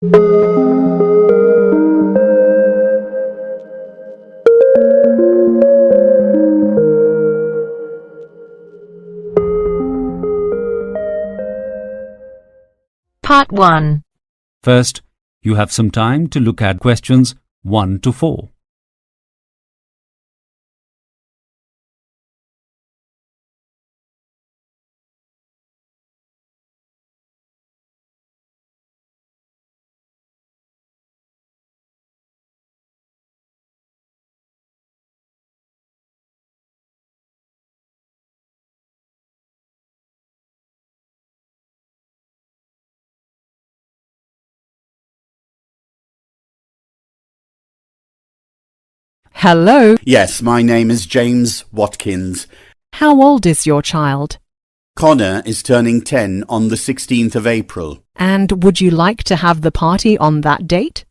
Part 1. First, you have some time to look at questions 1 to 4. Hello. Yes, my name is James Watkins. How old is your child? Connor is turning 10 on the 16th of April. And would you like to have the party on that date?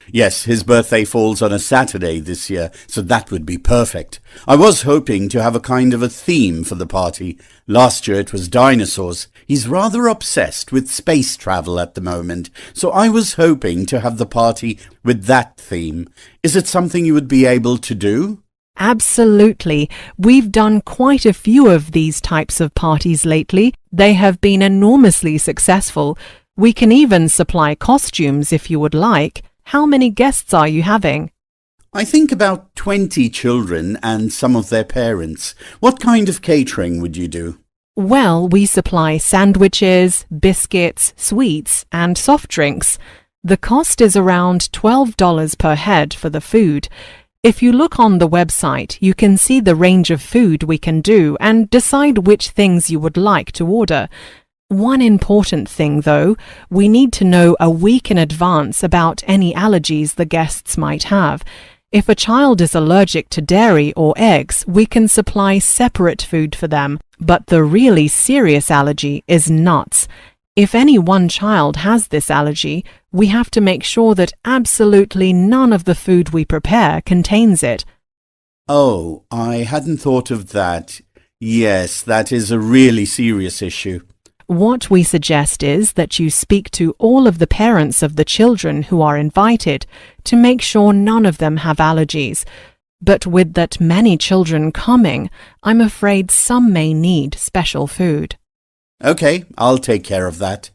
Yes, his birthday falls on a Saturday this year, so that would be perfect. I was hoping to have a kind of a theme for the party. Last year it was dinosaurs. He's rather obsessed with space travel at the moment, so I was hoping to have the party with that theme. Is it something you would be able to do? Absolutely. We've done quite a few of these types of parties lately. They have been enormously successful. We can even supply costumes if you would like. How many guests are you having? I think about 20 children and some of their parents. What kind of catering would you do? Well, we supply sandwiches, biscuits, sweets, and soft drinks. The cost is around $12 per head for the food. If you look on the website, you can see the range of food we can do and decide which things you would like to order. One important thing, though, we need to know a week in advance about any allergies the guests might have. If a child is allergic to dairy or eggs, we can supply separate food for them, but the really serious allergy is nuts. If any one child has this allergy, we have to make sure that absolutely none of the food we prepare contains it. Oh, I hadn't thought of that. Yes, that is a really serious issue. What we suggest is that you speak to all of the parents of the children who are invited to make sure none of them have allergies. But with that many children coming, I'm afraid some may need special food. Okay, I'll take care of that.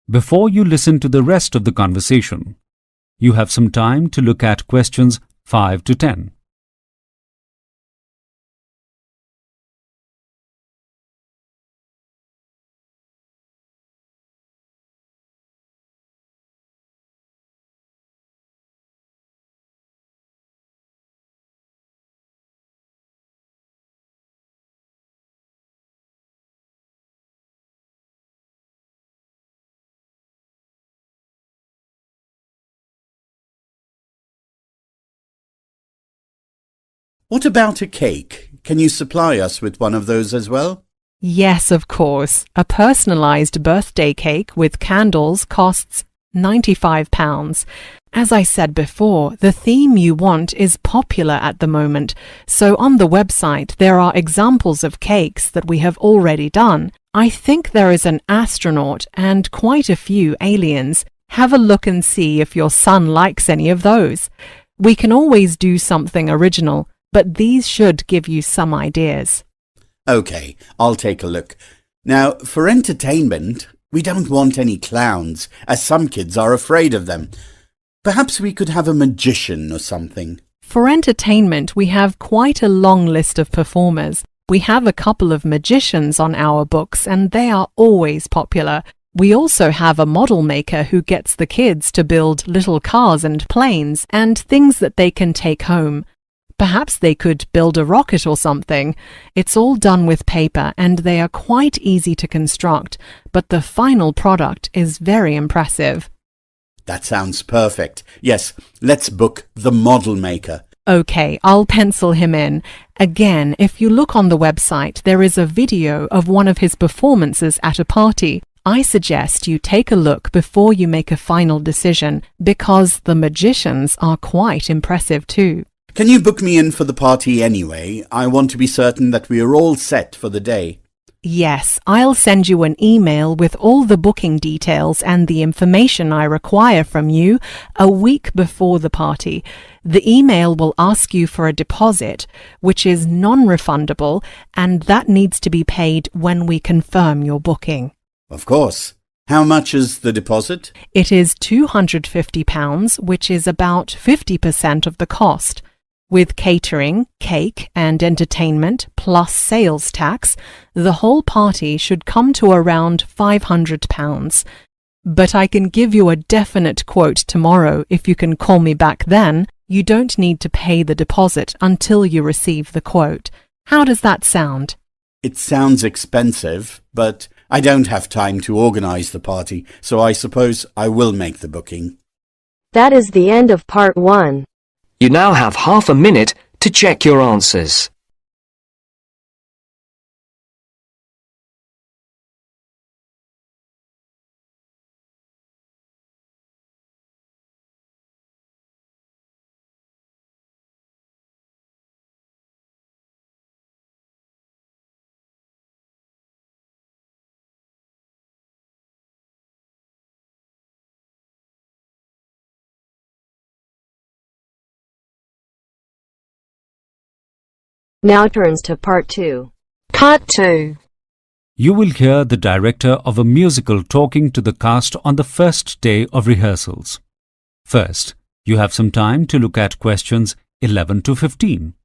Before you listen to the rest of the conversation, you have some time to look at questions 5 to 10. What about a cake? Can you supply us with one of those as well? Yes, of course. A personalised birthday cake with candles costs £95. As I said before, the theme you want is popular at the moment, so on the website there are examples of cakes that we have already done. I think there is an astronaut and quite a few aliens. Have a look and see if your son likes any of those. We can always do something original, but these should give you some ideas. Okay, I'll take a look. Now, for entertainment, we don't want any clowns, as some kids are afraid of them. Perhaps we could have a magician or something. For entertainment, we have quite a long list of performers. We have a couple of magicians on our books, and they are always popular. We also have a model maker who gets the kids to build little cars and planes and things that they can take home. Perhaps they could build a rocket or something. It's all done with paper and they are quite easy to construct, but the final product is very impressive. That sounds perfect. Yes, let's book the model maker. Okay, I'll pencil him in. Again, if you look on the website, there is a video of one of his performances at a party. I suggest you take a look before you make a final decision, because the magicians are quite impressive too. Can you book me in for the party anyway? I want to be certain that we are all set for the day. Yes, I'll send you an email with all the booking details and the information I require from you a week before the party. The email will ask you for a deposit, which is non-refundable, and that needs to be paid when we confirm your booking. Of course. How much is the deposit? It is £250, which is about 50% of the cost. With catering, cake and entertainment plus sales tax, the whole party should come to around £500. But I can give you a definite quote tomorrow if you can call me back then. You don't need to pay the deposit until you receive the quote. How does that sound? It sounds expensive, but I don't have time to organise the party, so I suppose I will make the booking. That is the end of part 1. You now have half a minute to check your answers. Now turns to part 2. Part 2. You will hear the director of a musical talking to the cast on the first day of rehearsals. First, you have some time to look at questions 11 to 15.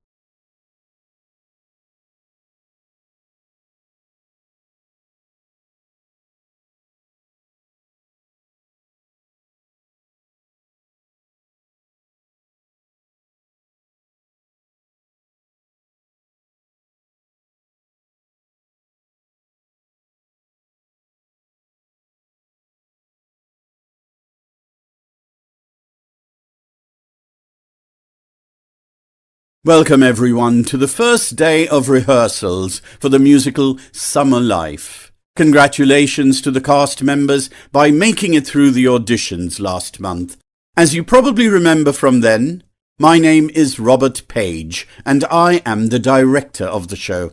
Welcome everyone to the first day of rehearsals for the musical Summer Life. Congratulations to the cast members by making it through the auditions last month. As you probably remember from then, my name is Robert Page and I am the director of the show.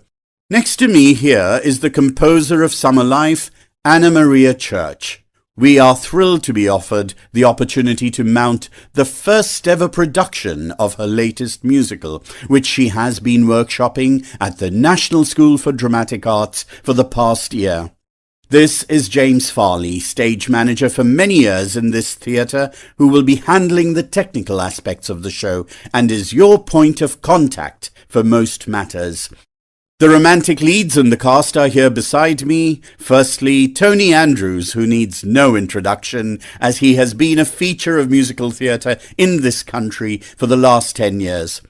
Next to me here is the composer of Summer Life, Anna Maria Church. We are thrilled to be offered the opportunity to mount the first ever production of her latest musical, which she has been workshopping at the National School for Dramatic Arts for the past year. This is James Farley, stage manager for many years in this theatre, who will be handling the technical aspects of the show and is your point of contact for most matters. The romantic leads in the cast are here beside me. Firstly, Tony Andrews, who needs no introduction, as he has been a feature of musical theatre in this country for the last 10 years.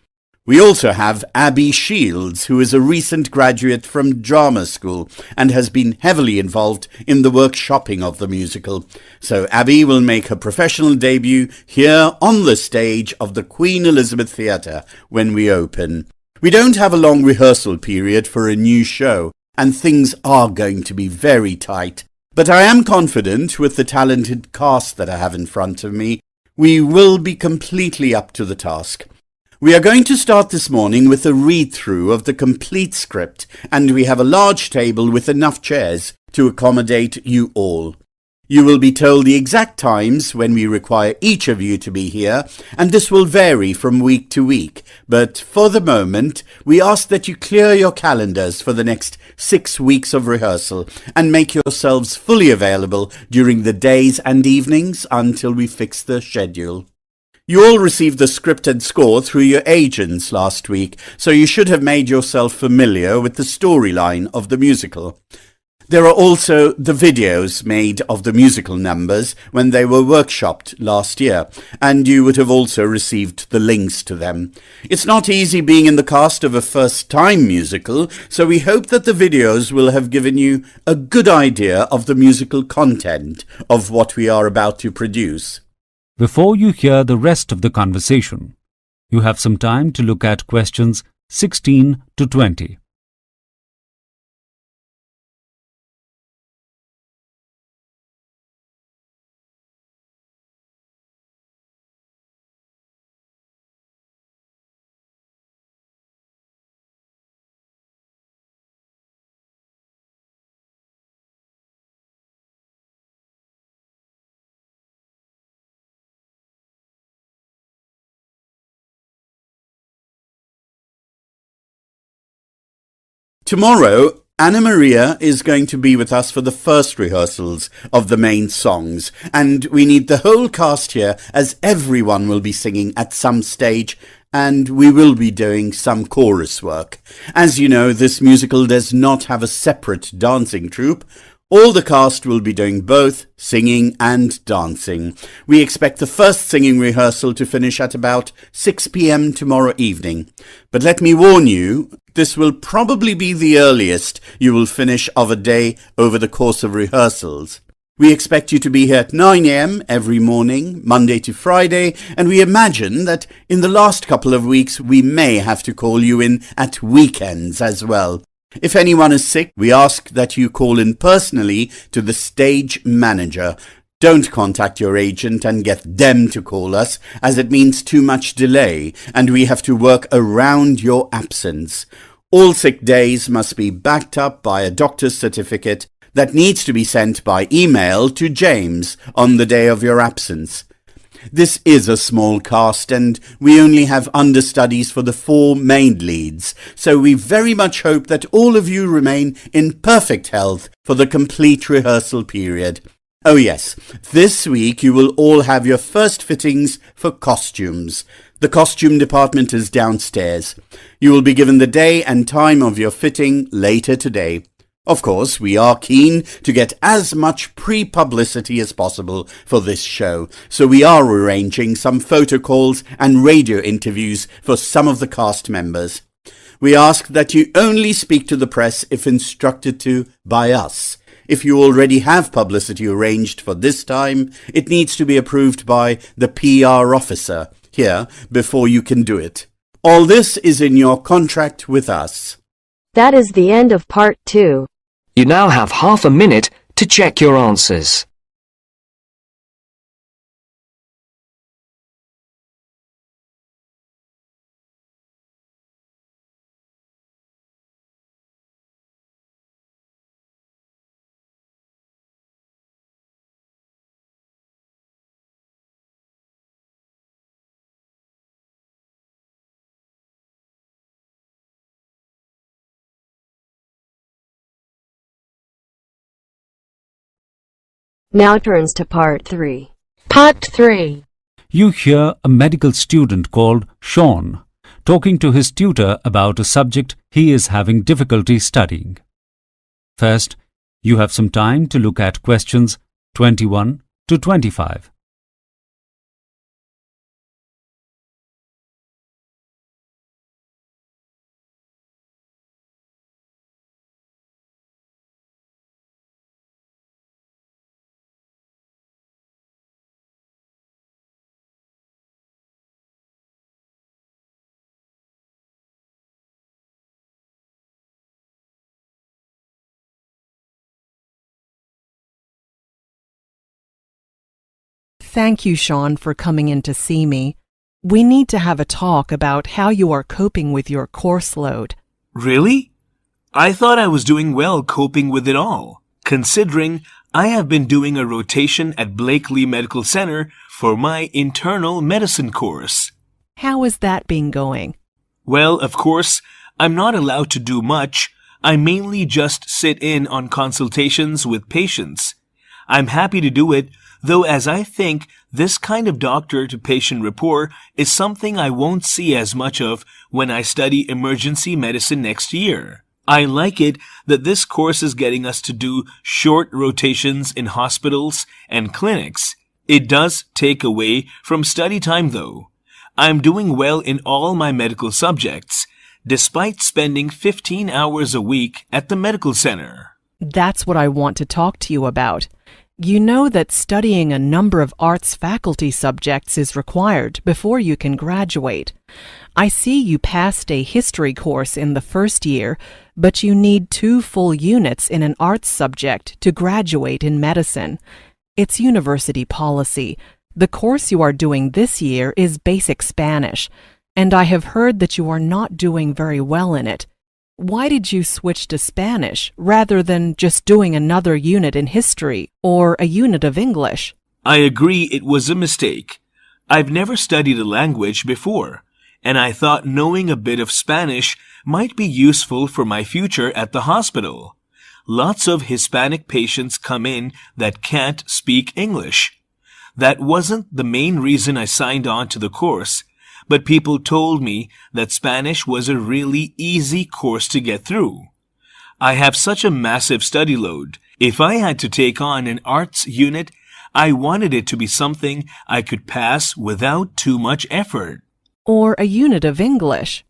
We also have Abby Shields, who is a recent graduate from drama school and has been heavily involved in the workshopping of the musical. So Abby will make her professional debut here on the stage of the Queen Elizabeth Theatre when we open. We don't have a long rehearsal period for a new show, and things are going to be very tight. But I am confident with the talented cast that I have in front of me, we will be completely up to the task. We are going to start this morning with a read-through of the complete script, and we have a large table with enough chairs to accommodate you all. You will be told the exact times when we require each of you to be here, and this will vary from week to week. But for the moment, we ask that you clear your calendars for the next 6 weeks of rehearsal and make yourselves fully available during the days and evenings until we fix the schedule. You all received the script and score through your agents last week, so you should have made yourself familiar with the storyline of the musical. There are also the videos made of the musical numbers when they were workshopped last year, and you would have also received the links to them. It's not easy being in the cast of a first-time musical, so we hope that the videos will have given you a good idea of the musical content of what we are about to produce. Before you hear the rest of the conversation, you have some time to look at questions 16 to 20. Tomorrow, Anna Maria is going to be with us for the first rehearsals of the main songs, and we need the whole cast here as everyone will be singing at some stage, and we will be doing some chorus work. As you know, this musical does not have a separate dancing troupe. All the cast will be doing both singing and dancing. We expect the first singing rehearsal to finish at about 6 p.m. tomorrow evening. But let me warn you, this will probably be the earliest you will finish of a day over the course of rehearsals. We expect you to be here at 9 a.m. every morning, Monday to Friday, and we imagine that in the last couple of weeks we may have to call you in at weekends as well. If anyone is sick, we ask that you call in personally to the stage manager. Don't contact your agent and get them to call us, as it means too much delay, and we have to work around your absence. All sick days must be backed up by a doctor's certificate that needs to be sent by email to James on the day of your absence. This is a small cast and we only have understudies for the 4 main leads, so we very much hope that all of you remain in perfect health for the complete rehearsal period. Oh yes, this week you will all have your first fittings for costumes. The costume department is downstairs. You will be given the day and time of your fitting later today. Of course, we are keen to get as much pre-publicity as possible for this show, so we are arranging some photo calls and radio interviews for some of the cast members. We ask that you only speak to the press if instructed to by us. If you already have publicity arranged for this time, it needs to be approved by the PR officer here before you can do it. All this is in your contract with us. That is the end of part 2. You now have half a minute to check your answers. Now turns to part 3. Part 3. You hear a medical student called Sean talking to his tutor about a subject he is having difficulty studying. First, you have some time to look at questions 21 to 25. Thank you, Sean, for coming in to see me. We need to have a talk about how you are coping with your course load. Really? I thought I was doing well coping with it all, considering I have been doing a rotation at Blakely Medical Center for my internal medicine course. How has that been going? Well, of course, I'm not allowed to do much. I mainly just sit in on consultations with patients. I'm happy to do it, though, as I think this kind of doctor-to-patient rapport is something I won't see as much of when I study emergency medicine next year. I like it that this course is getting us to do short rotations in hospitals and clinics. It does take away from study time, though. I'm doing well in all my medical subjects, despite spending 15 hours a week at the medical center. That's what I want to talk to you about. You know that studying a number of arts faculty subjects is required before you can graduate. I see you passed a history course in the first year, but you need 2 full units in an arts subject to graduate in medicine. It's university policy. The course you are doing this year is basic Spanish, and I have heard that you are not doing very well in it. Why did you switch to Spanish rather than just doing another unit in history or a unit of English? I agree it was a mistake. I've never studied a language before, and I thought knowing a bit of Spanish might be useful for my future at the hospital. Lots of Hispanic patients come in that can't speak English. That wasn't the main reason I signed on to the course, but people told me that Spanish was a really easy course to get through. I have such a massive study load. If I had to take on an arts unit, I wanted it to be something I could pass without too much effort. Or a unit of English.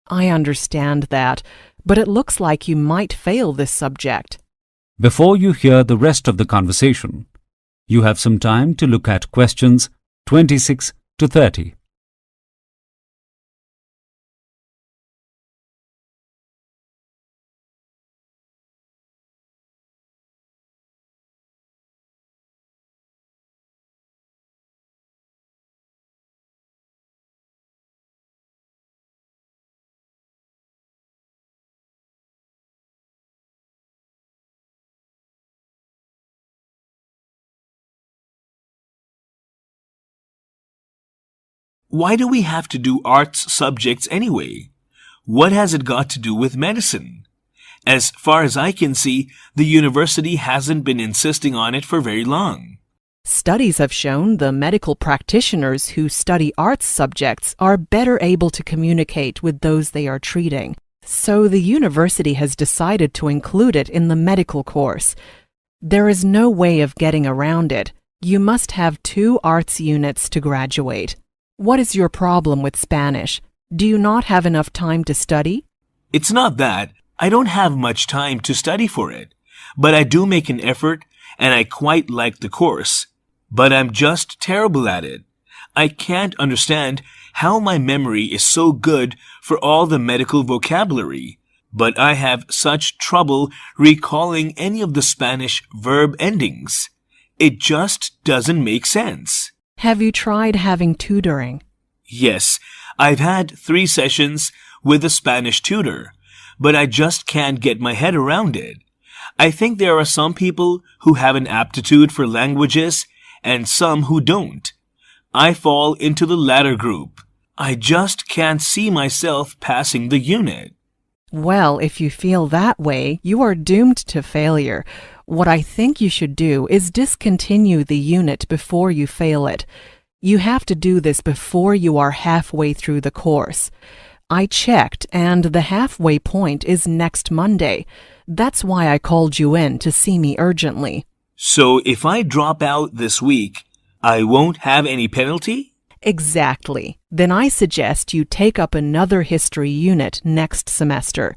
I understand that, but it looks like you might fail this subject. Before you hear the rest of the conversation, you have some time to look at questions 26 to 30. Why do we have to do arts subjects anyway? What has it got to do with medicine? As far as I can see, the university hasn't been insisting on it for very long. Studies have shown the medical practitioners who study arts subjects are better able to communicate with those they are treating. So the university has decided to include it in the medical course. There is no way of getting around it. You must have 2 arts units to graduate. What is your problem with Spanish? Do you not have enough time to study? It's not that. I don't have much time to study for it. But I do make an effort, and I quite like the course. But I'm just terrible at it. I can't understand how my memory is so good for all the medical vocabulary. But I have such trouble recalling any of the Spanish verb endings. It just doesn't make sense. Have you tried having tutoring? Yes, I've had 3 sessions with a Spanish tutor, but I just can't get my head around it. I think there are some people who have an aptitude for languages and some who don't. I fall into the latter group. I just can't see myself passing the unit. Well, if you feel that way, you are doomed to failure. What I think you should do is discontinue the unit before you fail it. You have to do this before you are halfway through the course. I checked, and the halfway point is next Monday. That's why I called you in to see me urgently. So if I drop out this week, I won't have any penalty? Exactly. Then I suggest you take up another history unit next semester.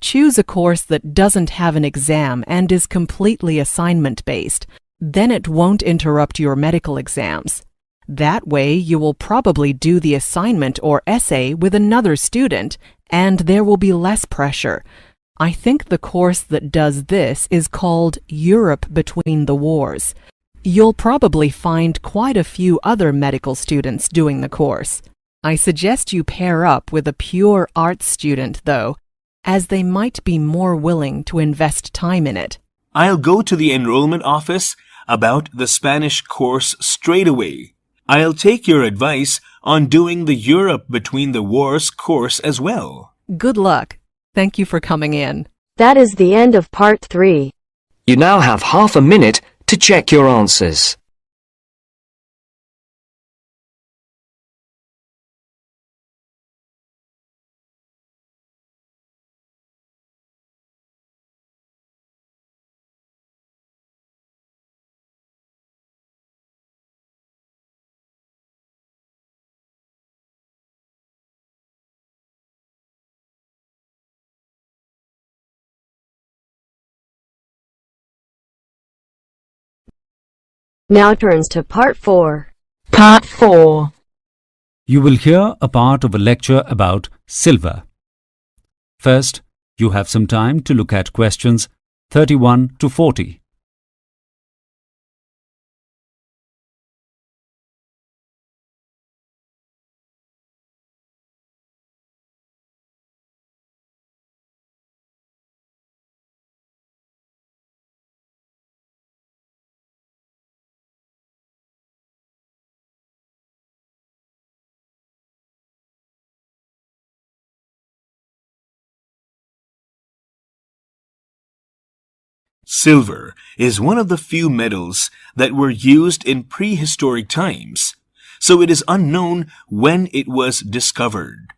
Choose a course that doesn't have an exam and is completely assignment-based. Then it won't interrupt your medical exams. That way you will probably do the assignment or essay with another student, and there will be less pressure. I think the course that does this is called Europe Between the Wars. You'll probably find quite a few other medical students doing the course. I suggest you pair up with a pure arts student, though, as they might be more willing to invest time in it. I'll go to the enrollment office about the Spanish course straight away. I'll take your advice on doing the Europe Between the Wars course as well. Good luck. Thank you for coming in. That is the end of part 3. You now have half a minute to check your answers. Now turns to part 4. Part 4. You will hear a part of a lecture about silver. First, you have some time to look at questions 31 to 40. Silver is one of the few metals that were used in prehistoric times, so it is unknown when it was discovered.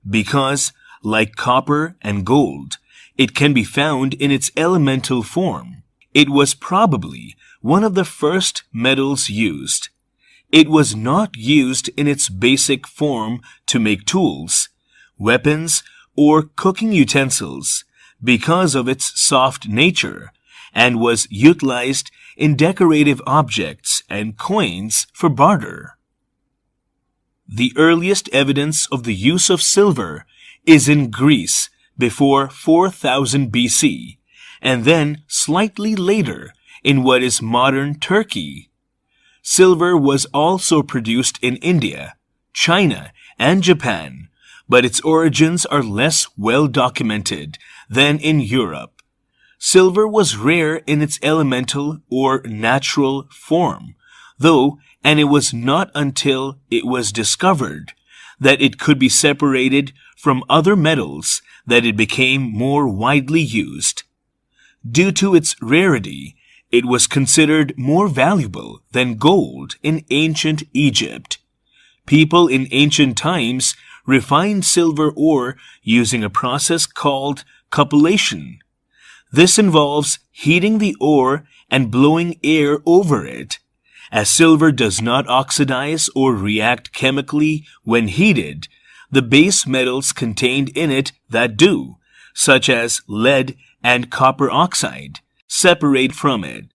Because, like copper and gold, it can be found in its elemental form. It was probably one of the first metals used. It was not used in its basic form to make tools, weapons, or cooking utensils because of its soft nature, and was utilized in decorative objects and coins for barter. The earliest evidence of the use of silver is in Greece before 4000 BC, and then slightly later in what is modern Turkey. Silver was also produced in India, China, and Japan, but its origins are less well documented than in Europe. Silver was rare in its elemental or natural form, though, and it was not until it was discovered that it could be separated from other metals that it became more widely used. Due to its rarity, it was considered more valuable than gold in ancient Egypt. People in ancient times refined silver ore using a process called cupellation. This involves heating the ore and blowing air over it. As silver does not oxidize or react chemically when heated, the base metals contained in it that do, such as lead and copper oxide, separate from it.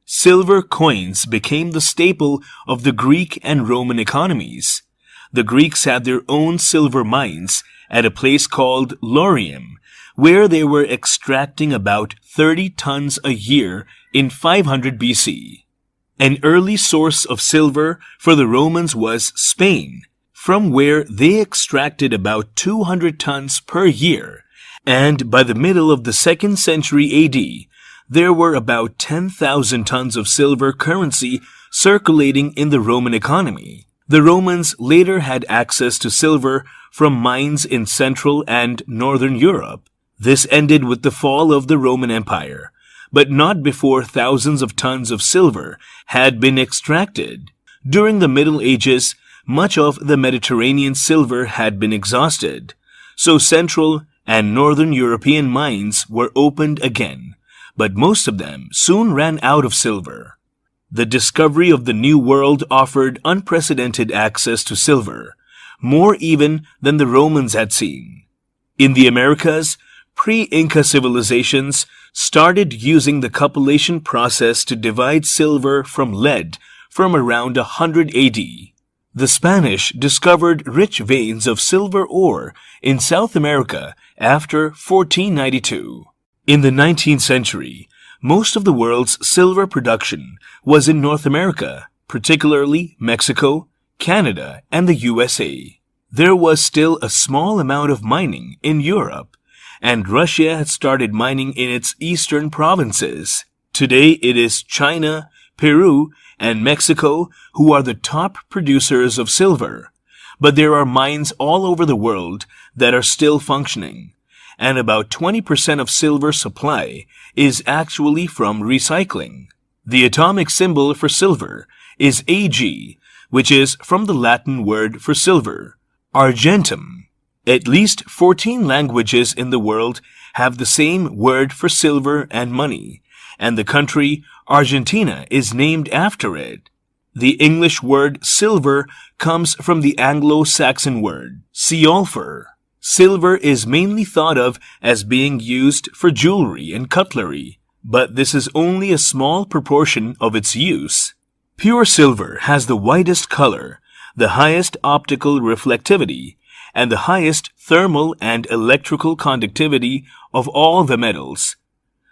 Silver coins became the staple of the Greek and Roman economies. The Greeks had their own silver mines at a place called Laurium, where they were extracting about 30 tons a year in 500 BC. An early source of silver for the Romans was Spain, from where they extracted about 200 tons per year, and by the middle of the 2nd century AD, there were about 10,000 tons of silver currency circulating in the Roman economy. The Romans later had access to silver from mines in Central and Northern Europe. This ended with the fall of the Roman Empire, but not before thousands of tons of silver had been extracted. During the Middle Ages, much of the Mediterranean silver had been exhausted, so Central and Northern European mines were opened again, but most of them soon ran out of silver. The discovery of the New World offered unprecedented access to silver, more even than the Romans had seen. In the Americas, pre-Inca civilizations started using the cupellation process to divide silver from lead from around 100 AD. The Spanish discovered rich veins of silver ore in South America after 1492. In the 19th century, most of the world's silver production was in North America, particularly Mexico, Canada, and the USA. There was still a small amount of mining in Europe, and Russia had started mining in its eastern provinces. Today it is China, Peru, and Mexico who are the top producers of silver, but there are mines all over the world that are still functioning, and about 20% of silver supply is actually from recycling. The atomic symbol for silver is Ag, which is from the Latin word for silver, argentum. At least 14 languages in the world have the same word for silver and money, and the country Argentina is named after it. The English word silver comes from the Anglo-Saxon word seolfer. Silver is mainly thought of as being used for jewelry and cutlery, but this is only a small proportion of its use. Pure silver has the whitest color, the highest optical reflectivity, and the highest thermal and electrical conductivity of all the metals.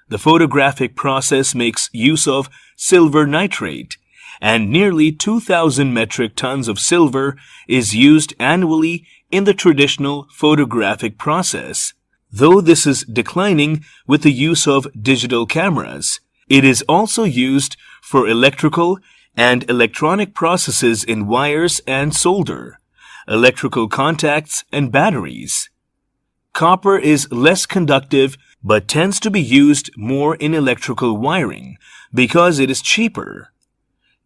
The photographic process makes use of silver nitrate, and nearly 2,000 metric tons of silver is used annually in the traditional photographic process. Though this is declining with the use of digital cameras, it is also used for electrical and electronic processes in wires and solder, electrical contacts, and batteries. Copper is less conductive but tends to be used more in electrical wiring because it is cheaper.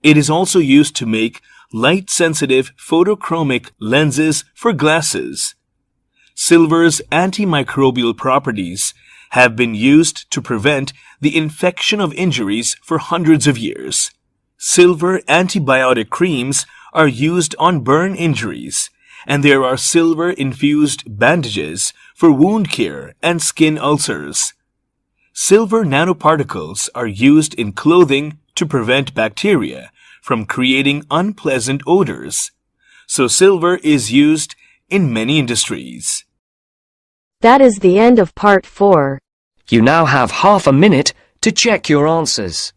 It is also used to make light-sensitive photochromic lenses for glasses. Silver's antimicrobial properties have been used to prevent the infection of injuries for hundreds of years. Silver antibiotic creams are used on burn injuries, and there are silver-infused bandages for wound care and skin ulcers. Silver nanoparticles are used in clothing to prevent bacteria from creating unpleasant odors. So silver is used in many industries. That is the end of part 4. You now have half a minute to check your answers.